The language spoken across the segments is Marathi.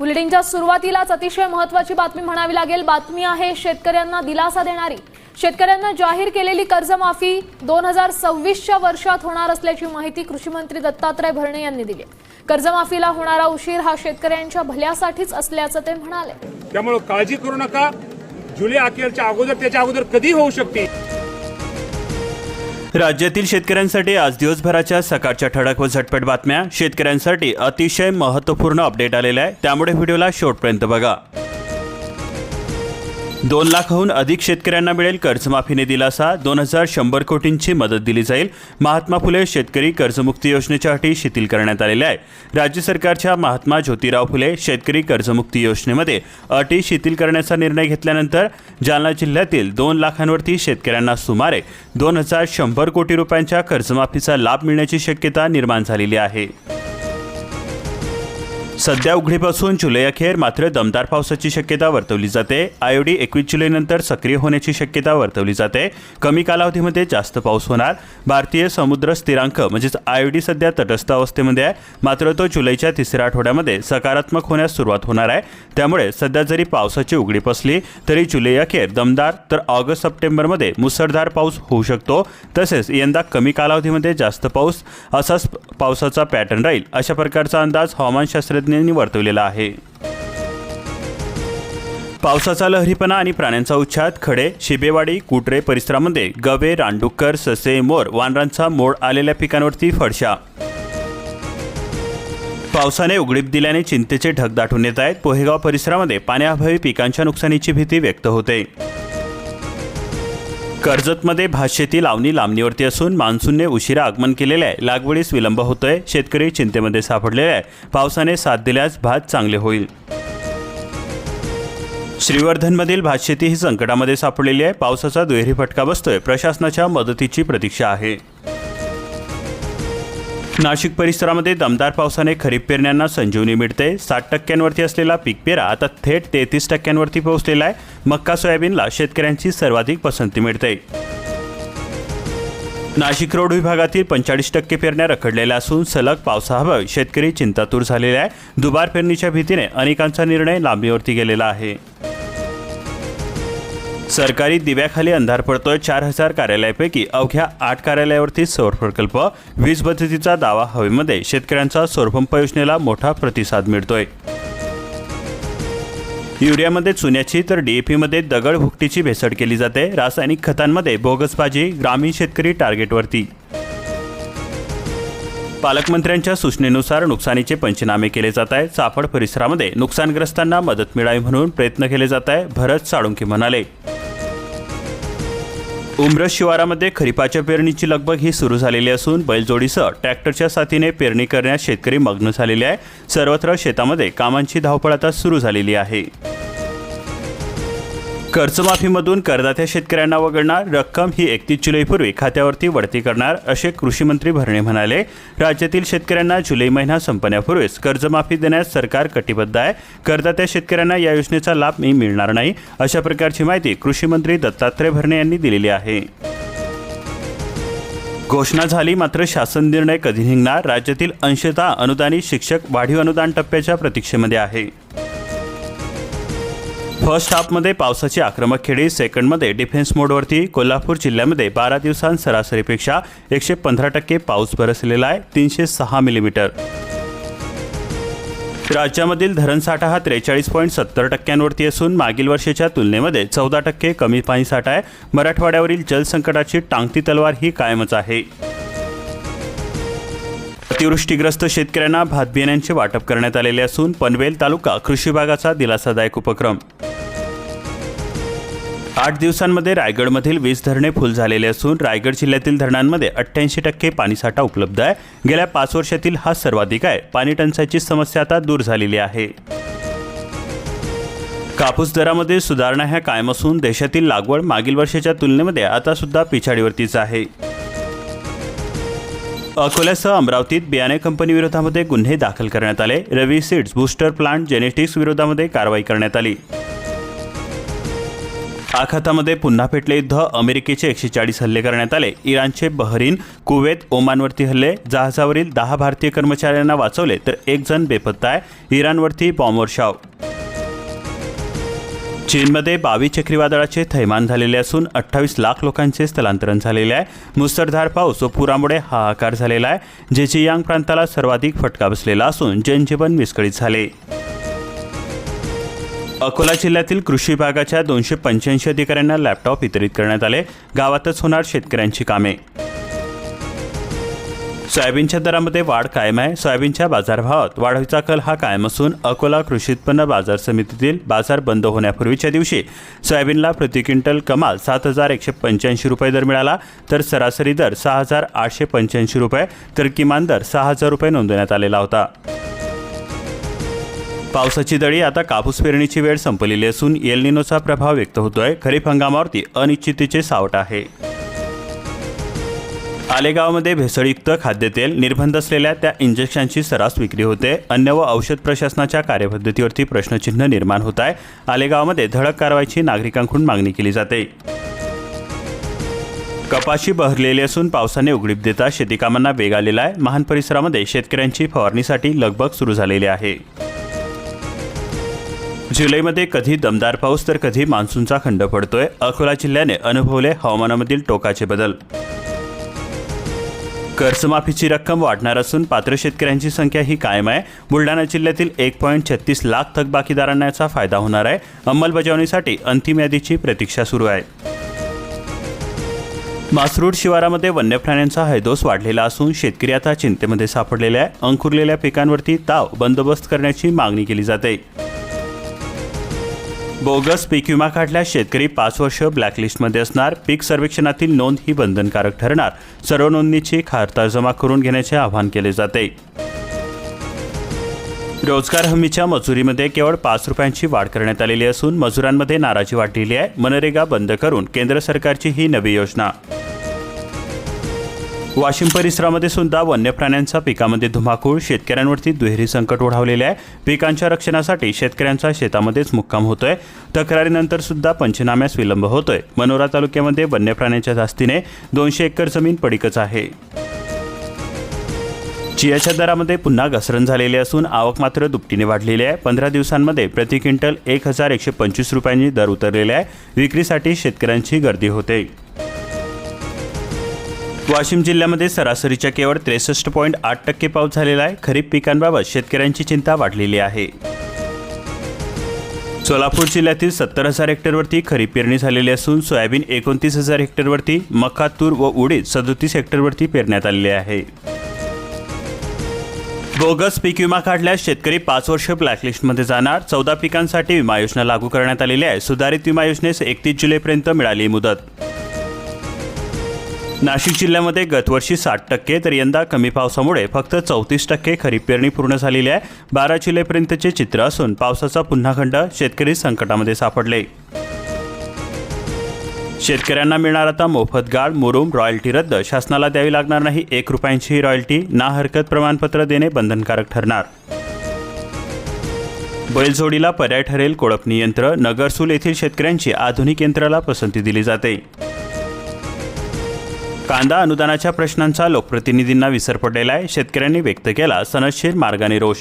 बुलेटिनच्या सुरुवातीलाच अतिशय महत्त्वाची बातमी म्हणावी लागेल। बातमी आहे शेतकऱ्यांना दिलासा देणारी। शेतकऱ्यांना जाहीर केलेली कर्जमाफी 2026च्या वर्षात होणार असल्याची माहिती कृषी मंत्री दत्तात्रय भरणे यांनी दिली। कर्जमाफीला होणारा उशीर हा शेतकऱ्यांच्या भल्यासाठीच असल्याचं ते म्हणाले। त्यामुळे काळजी करू नका, जुलै अखेरच्या अगोदर त्याच्या अगोदर कधी होऊ शकते। राज्यातील शेतकऱ्यांसाठी आज दिवसभराच्या सकाळच्या ठळक व झटपट बातम्या, शेतकऱ्यांसाठी अतिशय महत्त्वपूर्ण अपडेट आलेला आहे, त्यामुळे व्हिडिओला शेवटपर्यंत बघा। 2 लाखाहून अधिक शेतकऱ्यांना मिळेल कर्जमाफीने दिलासा, 2100 कोटींची मदत दिली जाईल। महात्मा फुले शेतकरी कर्जमुक्ती योजनेच्या अटी शिथिल करण्यात आलेल्या आहे। राज्य सरकारच्या महात्मा ज्योतिराव फुले शेतकरी कर्जमुक्ती योजनेमध्ये अटी शिथिल करण्याचा निर्णय घेतल्यानंतर जालना जिल्ह्यातील 2 लाखांवरती शेतकऱ्यांना सुमारे 2100 कोटी रुपयांच्या कर्जमाफीचा लाभ मिळण्याची शक्यता निर्माण झालेली आहे। सध्या उघडीपासून जुलै अखेर मात्र दमदार पावसाची शक्यता वर्तवली जाते। आयोडी 21 जुलैनंतर सक्रिय होण्याची शक्यता वर्तवली जाते। कमी कालावधीमध्ये जास्त पाऊस होणार। भारतीय समुद्र स्थिरांक म्हणजेच आयोडी सध्या तटस्थ अवस्थेमध्ये आहे, मात्र तो जुलैच्या तिसऱ्या आठवड्यामध्ये सकारात्मक होण्यास सुरुवात होणार आहे। त्यामुळे सध्या जरी पावसाची उघडीप असली तरी जुलै अखेर दमदार तर ऑगस्ट सप्टेंबरमध्ये मुसळधार पाऊस होऊ शकतो। तसेच यंदा कमी कालावधीमध्ये जास्त पाऊस असाच पावसाचा पॅटर्न राहील, अशा प्रकारचा अंदाज हवामानशास्त्रज्ञांनी वर्तवलेला आहे। पावसाचा लहरीपणा आणि प्राण्यांचा उच्छाद, खडे, शिबेवाडी, कुटरे परिसरामध्ये गवे, रानडुक्कर, ससे, मोर, वानरांचा मोड आलेल्या पिकांवरती फडशा। पावसाने उघडीप दिल्याने चिंतेचे ढग दाटून येत आहेत। पोहेगाव परिसरामध्ये पाण्याअभावी पिकांच्या नुकसानीची भीती व्यक्त होते। कर्जतमध्ये भातशेती लावणीवरती असून मान्सूनने उशिरा आगमन केलेले आहे, लागवडीस विलंब होतोय। शेतकरी चिंतेमध्ये सापडलेले आहे। पावसाने साथ दिल्यास भात चांगले होईल। श्रीवर्धनमधील भातशेती ही संकटामध्ये सापडलेली आहे। पावसाचा दुहेरी फटका बसतोय, प्रशासनाच्या मदतीची प्रतीक्षा आहे। नाशिक परिसरामध्ये दमदार पावसाने खरीप पेरण्यांना संजीवनी मिळते। 60% असलेला पीक पेरा आता थेट 33% पोहोचलेला आहे। मक्का सोयाबीनला शेतकऱ्यांची सर्वाधिक पसंती मिळते। नाशिक रोड विभागातील 45% पेरण्या रखडलेल्या असून सलग पावसाअभावी शेतकरी चिंतातूर झालेले आहे। दुबार पेरणीच्या भीतीने अनेकांचा निर्णय लांबणीवरती गेलेला आहे। सरकारी दिव्याखाली अंधार पडतोय। 4000 कार्यालयापैकी अवघ्या 8 कार्यालयावरती सौर प्रकल्प, वीज बचतीचा दावा हवेमध्ये। शेतकऱ्यांचा सौरपंप योजनेला मोठा प्रतिसाद मिळतोय। युरियामध्ये चुन्याची तर DAP-मध्ये दगड भुकटीची भेसळ केली जाते। रासायनिक खतांमध्ये बोगसबाजी, ग्रामीण शेतकरी टार्गेटवरती। पालकमंत्र्यांच्या सूचनेनुसार नुकसानीचे पंचनामे केले जात आहेत। चाफळ परिसरामध्ये नुकसानग्रस्तांना मदत मिळावी म्हणून प्रयत्न केले जात आहे, भरत साळुंखे म्हणाले। उमरस शिवारामध्ये खरीपाच्या पेरणीची लगबग ही सुरू झालेली असून बैलजोडीसह ट्रॅक्टरच्या साथीने पेरणी करण्यास शेतकरी मग्न झालेले आहे। सर्वत्र शेतामध्ये कामांची धावपळ आता सुरू झालेली आहे। कर्जमाफीमधून करदात्या शेतकऱ्यांना वगळणार रक्कम ही 31 जुलैपूर्वी खात्यावरती वळती करणार, असे कृषी मंत्री भरणे म्हणाले। राज्यातील शेतकऱ्यांना जुलै महिना संपण्यापूर्वीच कर्जमाफी देण्यास सरकार कटिबद्ध आहे। करदात्या शेतकऱ्यांना या योजनेचा लाभ मिळणार नाही, अशा प्रकारची माहिती कृषी मंत्री दत्तात्रय भरणे यांनी दिलेली आहे। घोषणा झाली, मात्र शासन निर्णय कधी निघणार? राज्यातील अंशतः अनुदानित शिक्षक वाढीव अनुदान टप्प्याच्या प्रतीक्षेमध्ये आहे। फर्स्ट हाफमध्ये पावसाची आक्रमक खेळी, सेकंडमध्ये डिफेन्स मोडवरती। कोल्हापूर जिल्ह्यामध्ये 12 दिवसांत सरासरीपेक्षा 115% पाऊस बरसलेला आहे, 306 मिलीमीटर। राज्यामधील धरणसाठा हा 43.70% असून मागील वर्षाच्या तुलनेमध्ये 14% कमी पाणीसाठा आहे। मराठवाड्यावरील जलसंकटाची टांगती तलवार ही कायमच आहे। अतिवृष्टीग्रस्त शेतकऱ्यांना भात बियाण्यांचे वाटप करण्यात आलेले असून पनवेल तालुका कृषी विभागाचा दिलासादायक उपक्रम। 8 दिवसांमध्ये रायगडमधील 20 धरणे फुल झालेले असून रायगड जिल्ह्यातील धरणांमध्ये 88% पाणीसाठा उपलब्ध आहे। गेल्या 5 वर्षातील हा सर्वाधिक आहे। पाणी टंचाईची समस्या आता दूर झालेली आहे। कापूस दरामध्ये सुधारणा ह्या कायम असून देशातील लागवड मागील वर्षाच्या तुलनेमध्ये आता सुद्धा पिछाडीवरतीच आहे। अकोल्यासह अमरावतीत बियाणे कंपनी विरोधामध्ये गुन्हे दाखल करण्यात आले। रवी सीड्स बूस्टर प्लांट जेनेटिक्स विरोधामध्ये कारवाई करण्यात आली। आखातामध्ये पुन्हा पेटले युद्ध. अमेरिकेचे 140 हल्ले करण्यात आले. इराणचे बहरीन, कुवेत, ओमानवरती हल्ले. जहाजावरील 10 भारतीय कर्मचाऱ्यांना वाचवले तर 1 जण बेपत्ता आहे. इराणवरती बॉम्बवर्षाव. चीनमध्ये 22 चक्रीवादळाचे थैमान झालेले असून 28 लाख लोकांचे स्थलांतरण झालेले आहे. मुसळधार पाऊस व पुरामुळे हाहाकार झालेला आहे. जेजियांग प्रांताला सर्वाधिक फटका बसलेला असून जनजीवन विस्कळीत झाले. अकोला जिल्ह्यातील कृषी विभागाच्या 285 अधिकाऱ्यांना लॅपटॉप वितरित करण्यात आले. गावातच होणार शेतकऱ्यांची कामे. सोयाबीनच्या दरामध्ये वाढ कायम आहे. सोयाबीनच्या बाजारभावात वाढीचा कल हा कायम असून अकोला कृषी उत्पन्न बाजार समितीतील बाजार बंद होण्यापूर्वीच्या दिवशी सोयाबीनला प्रति क्विंटल कमाल 7,185 रुपये दर मिळाला, तर सरासरी दर 6,885 रुपये तर किमान दर 6,000 रुपये नोंदवण्यात आलेला होता. पावसाची दडी. आता कापूस पेरणीची वेळ संपलेली असून एल निनोचा प्रभाव व्यक्त होतोय. खरीप हंगामावरती अनिश्चिततेचे सावट आहे. आलेगावमध्ये भेसळयुक्त खाद्यतेल निर्बंध असलेल्या त्या इंजेक्शनची सर्रास विक्री होते. अन्न व औषध प्रशासनाच्या कार्यपद्धतीवरती प्रश्नचिन्ह निर्माण होत आहे. आलेगावमध्ये धडक कारवाईची नागरिकांकडून मागणी केली जाते. कपाशी बहरलेली असून पावसाने उघडीप देता शेतीकामांना वेग आलेला आहे. महान परिसरामध्ये शेतकऱ्यांची फवारणीसाठी लगबग सुरू झालेली आहे. जुलैमध्ये कधी दमदार पाऊस तर कधी मान्सूनचा खंड पडतोय. अकोला जिल्ह्याने अनुभवले हवामानामधील टोकाचे बदल. कर्जमाफीची रक्कम वाढणार असून पात्र शेतकऱ्यांची संख्या ही कायम आहे. बुलढाणा जिल्ह्यातील 1.36 लाख थकबाकीदारांना याचा फायदा होणार आहे. अंमलबजावणीसाठी अंतिम यादीची प्रतीक्षा सुरू आहे. मासरूड शिवारामध्ये वन्य प्राण्यांचा हैदोस वाढलेला असून शेतकरी आता चिंतेमध्ये सापडलेले आहे. अंकुरलेल्या पिकांवरती ताव बंदोबस्त करण्याची मागणी केली जाते. बोगस पीक विमा काढल्यास शेतकरी 5 वर्ष ब्लॅकलिस्टमध्ये असणार. पीक सर्वेक्षणातील नोंद ही बंधनकारक ठरणार. सर्व नोंदणीची खातरजमा करून घेण्याचे आवाहन केले जाते. रोजगार हमीच्या मजुरीमध्ये केवळ 5 रुपयांची वाढ करण्यात आलेली असून मजुरांमध्ये नाराजी वाढलेली आहे. मनरेगा बंद करून केंद्र सरकारची ही नवी योजना. वाशिम परिसरामध्ये सुद्धा वन्य प्राण्यांचा पिकामध्ये धुमाकूळ. शेतकऱ्यांवरती दुहेरी संकट ओढावलेले आहे. पिकांच्या रक्षणासाठी शेतकऱ्यांचा शेतामध्येच मुक्काम होतोय. तक्रारीनंतर सुद्धा पंचनाम्यास विलंब होतोय. मनोरा तालुक्यामध्ये वन्य प्राण्यांच्या जास्तीने 200 एकर जमीन पडीकच आहे. चियाच्या दरामध्ये पुन्हा घसरण झालेली असून आवक मात्र दुपटीने वाढलेली आहे. 15 दिवसांमध्ये प्रति क्विंटल 1,125 रुपयांनी दर उतरलेले आहे. विक्रीसाठी शेतकऱ्यांची गर्दी होते. वाशिम जिल्ह्यामध्ये सरासरीच्या केवळ 63.8% पाऊस झालेला आहे. खरीप पिकांबाबत शेतकऱ्यांची चिंता वाढलेली आहे. सोलापूर जिल्ह्यातील 70,000 हेक्टरवरती खरीप पेरणी झालेली असून सोयाबीन 29,000 हेक्टरवरती, मका, तूर व उडीद 37 हेक्टरवरती पेरण्यात आलेले आहे. बोगस पीक विमा काढल्यास शेतकरी 5 वर्ष ब्लॅकलिस्टमध्ये जाणार. 14 पिकांसाठी विमा योजना लागू करण्यात आलेली आहे. सुधारित विमा योजनेस 31 जुलैपर्यंत मिळाली मुदत. नाशिक जिल्ह्यामध्ये गतवर्षी 60% तर यंदा कमी पावसामुळे फक्त 34% खरीप पेरणी पूर्ण झालेली आहे. 12 जुलैपर्यंतचे चित्र असून पावसाचा पुन्हा खंड. शेतकरी संकटामध्ये सापडले. शेतकऱ्यांना मिळणार आता मोफत गाळ, मुरुम. रॉयल्टी रद्द. शासनाला द्यावी लागणार नाही 1 रुपयांची रॉयल्टी. ना हरकत प्रमाणपत्र देणे बंधनकारक ठरणार. बैलजोडीला पर्याय ठरेल कोळपणी यंत्र. नगरसूल येथील शेतकऱ्यांची आधुनिक यंत्राला पसंती दिली जाते. कांदा अनुदानाच्या प्रश्नांचा लोकप्रतिनिधींना विसर पडलेला आहे. शेतकऱ्यांनी व्यक्त केला सनदशीर मार्गाने रोष.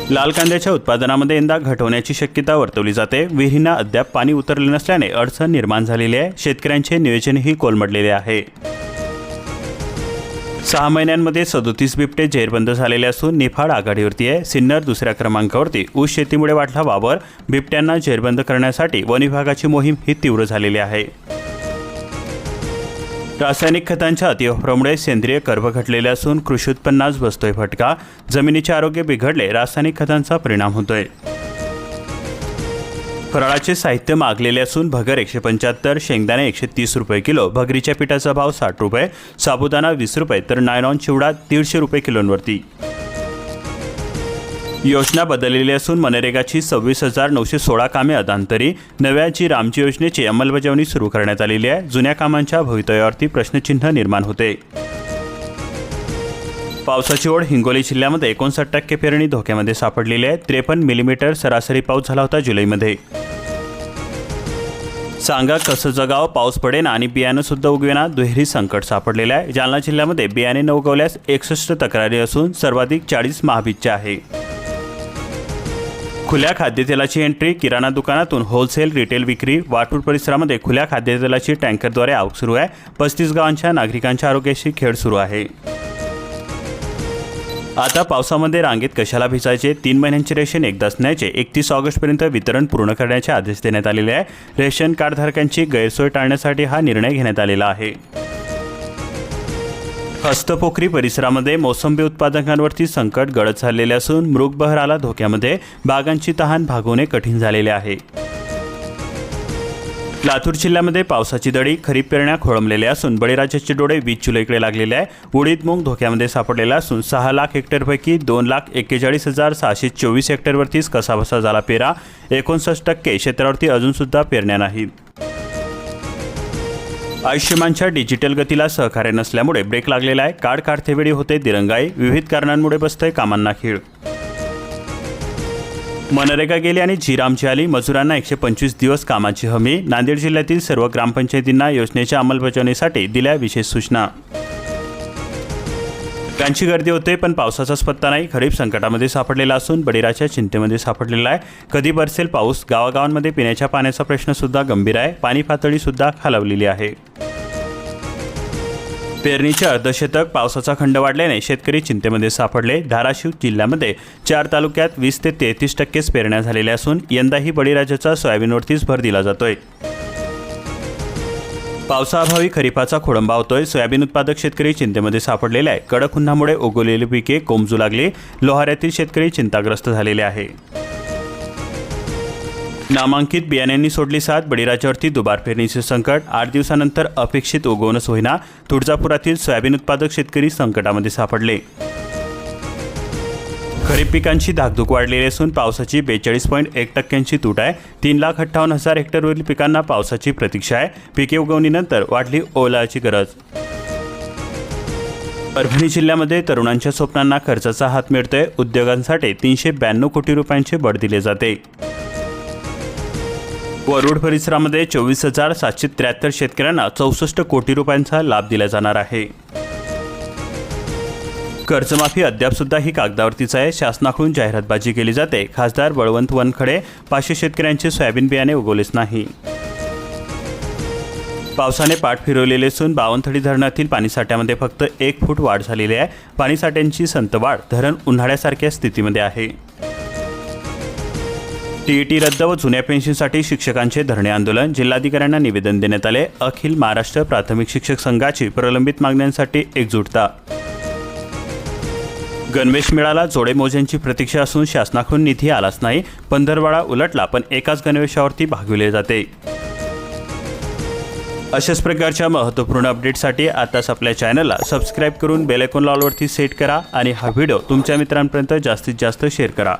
लाल कांद्याच्या उत्पादनामध्ये यंदा घट होण्याची शक्यता वर्तवली जाते. विहिरींना अद्याप पाणी उतरले नसल्याने अडचण निर्माण झालेली आहे. शेतकऱ्यांचे नियोजनही कोलमडलेले आहे. 6 महिन्यांमध्ये 37 बिबटे जेरबंद झालेले असून निफाड आघाडीवरती आहे. सिन्नर दुसऱ्या क्रमांकावरती. ऊस शेतीमुळे वाढला वावर. बिबट्यांना जेरबंद करण्यासाठी वन विभागाची मोहीम ही तीव्र झालेली आहे. रासायनिक खतांच्या अतिवापरामुळे सेंद्रिय कर्ब घटलेले असून कृषी उत्पन्नास बसतोय फटका. जमिनीचे आरोग्य बिघडले. रासायनिक खतांचा परिणाम होतोय. फराळाचे साहित्य मागलेले असून भगर 175, शेंगदाणे 130 रुपये किलो. भगरीच्या पिठाचा भाव 60 रुपये. साबुदाणा 20 रुपये तर नायलॉन चिवडा 150 रुपये किलोंवरती. योजना बदललेली असून मनरेगाची 26,916 कामे अदांतरी. नव्या जी रामजी योजनेची अंमलबजावणी सुरू करण्यात आलेली आहे. जुन्या कामांच्या भवितव्यावरती प्रश्नचिन्ह निर्माण होते. पावसाची ओढ. हिंगोली जिल्ह्यामध्ये 59% पेरणी धोक्यामध्ये सापडलेली आहे. 53 मिलीमीटर सरासरी पाऊस झाला होता जुलैमध्ये. सांगा कसं जगावं, पाऊस पडेना आणि बियाणं सुद्धा उगवेना, दुहेरी संकट सापडलेलं आहे. जालना जिल्ह्यामध्ये बियाणे न उगवल्यास 61 तक्रारी असून सर्वाधिक 40 महाबीजच्या आहे. खुल्या खाद्यतेलाची एंट्री, किराणा दुकानातून होलसेल रिटेल विक्री. वाटूर परिसरामध्ये खुल्या खाद्यतेलाची टँकरद्वारे आवक सुरू आहे. 35 गावांच्या नागरिकांच्या आरोग्याशी खेळ सुरू आहे. आता पावसामध्ये रांगेत कशाला भिजायचे, 3 महिन्यांचे रेशन एकदाच न्यायचे. 31 ऑगस्टपर्यंत वितरण पूर्ण करण्याचे आदेश देण्यात आलेले आहे. रेशन कार्डधारकांची गैरसोय टाळण्यासाठी हा निर्णय घेण्यात आलेला आहे. हस्तपोखरी परिसरामध्ये मोसंबी उत्पादकांवरती संकट गडद झालेले असून मृगबहराला धोक्यामध्ये. बागांची तहान भागवणे कठीण झालेले आहे. लातूर जिल्ह्यामध्ये पावसाची दडी, खरीप पेरण्या खोळंबलेल्या असून बळीराजाचे डोळे 20 जुलैकडे लागलेले आहे. उडीद मूग धोक्यामध्ये सापडलेला असून 6 लाख हेक्टरपैकी 2,41,624 हेक्टरवरतीच कसाबसा झाला पेरा. 59% क्षेत्रावरती अजूनसुद्धा पेरण्या नाहीत. आयुष्यमानच्या डिजिटल गतीला सहकार्य नसल्यामुळे ब्रेक लागलेला आहे. कार्ड काढतेवेळी होते दिरंगाई, विविध कारणांमुळे बसतंय कामांना खीळ. मनरेगा गेली आणि झीरामची आली, मजुरांना 125 दिवस कामाची हमी. नांदेड जिल्ह्यातील सर्व ग्रामपंचायतींना योजनेच्या अंमलबजावणीसाठी दिल्या विशेष सूचना. लोकांची गर्दी होते पण पावसाचाच पत्ता नाही. खरीप संकटामध्ये सापडलेला असून बळीराजा चिंतेमध्ये सापडलेला आहे. कधी बरसेल पाऊस, गावागावांमध्ये पिण्याच्या पाण्याचा प्रश्न सुद्धा गंभीर आहे. पाणी पातळी सुद्धा खालावलेली आहे. पेरणीचे अर्धशतक, पावसाचा खंड वाढल्याने शेतकरी चिंतेमध्ये सापडले. धाराशिव जिल्ह्यामध्ये 4 तालुक्यात 20 ते 33% पेरण्या झालेल्या असून यंदाही बळीराजाचा सोयाबीनवरतीच भर दिला जातोय. पावसाअभावी खरीपाचा खोळंबा होतोय. सोयाबीन उत्पादक शेतकरी चिंतेमध्ये सापडलेले आहे. कडक उन्हामुळे उगवलेली पिके कोमजू लागली. लोहाऱ्यातील शेतकरी चिंताग्रस्त झालेले आहे. नामांकित बियाण्यांनी सोडली साथ, बळीराजावरती दुबार पेरणीचे संकट. 8 दिवसानंतर अपेक्षित उगवणच होईना. तुळजापुरातील सोयाबीन उत्पादक शेतकरी संकटामध्ये सापडले. खरीप पिकांची धाकधूक वाढलेली असून पावसाची 42.1% तूट आहे. 3,58,000 हेक्टरवरील पिकांना पावसाची प्रतीक्षा आहे. पिके उगवणीनंतर वाढली ओलाची गरज. परभणी जिल्ह्यामध्ये तरुणांच्या स्वप्नांना खर्चाचा हात मिळतोय. उद्योगांसाठी 392 कोटी रुपयांचे बळ दिले जाते. वरुड परिसरामध्ये 24,773 शेतकऱ्यांना 64 कोटी रुपयांचा लाभ दिला जाणार आहे. कर्जमाफी अद्याप सुद्धा ही कागदावरतीच आहे. शासनाकडून जाहिरातबाजी केली जाते. खासदार बळवंत वनखडे, 500 शेतकऱ्यांचे सोयाबीन बियाणे उगवलेच नाही. पावसाने पाठ फिरवलेले असून बावनथडी धरणातील पाणीसाठ्यामध्ये फक्त 1 फूट वाढ झालेली आहे. पाणीसाठ्यांची संत वाढ, धरण उन्हाळ्यासारख्या स्थितीमध्ये आहे. टीईटी रद्द व जुन्या पेन्शनसाठी शिक्षकांचे धरणे आंदोलन. जिल्हाधिकाऱ्यांना निवेदन देण्यात आले. अखिल महाराष्ट्र प्राथमिक शिक्षक संघाची प्रलंबित मागण्यांसाठी एकजुटता. गणवेश मिळाला, जोडेमोज्यांची प्रतीक्षा असून शासनाकडून निधी आलाच नाही. पंधरवाडा उलटला पण एकाच गणवेशावरती भागविले जाते. अशाच प्रकारच्या महत्त्वपूर्ण अपडेटसाठी आताच आपल्या चॅनलला सबस्क्राईब करून बेल आयकॉन ऑलवरती सेट करा आणि हा व्हिडिओ तुमच्या मित्रांपर्यंत जास्तीत जास्त शेअर करा.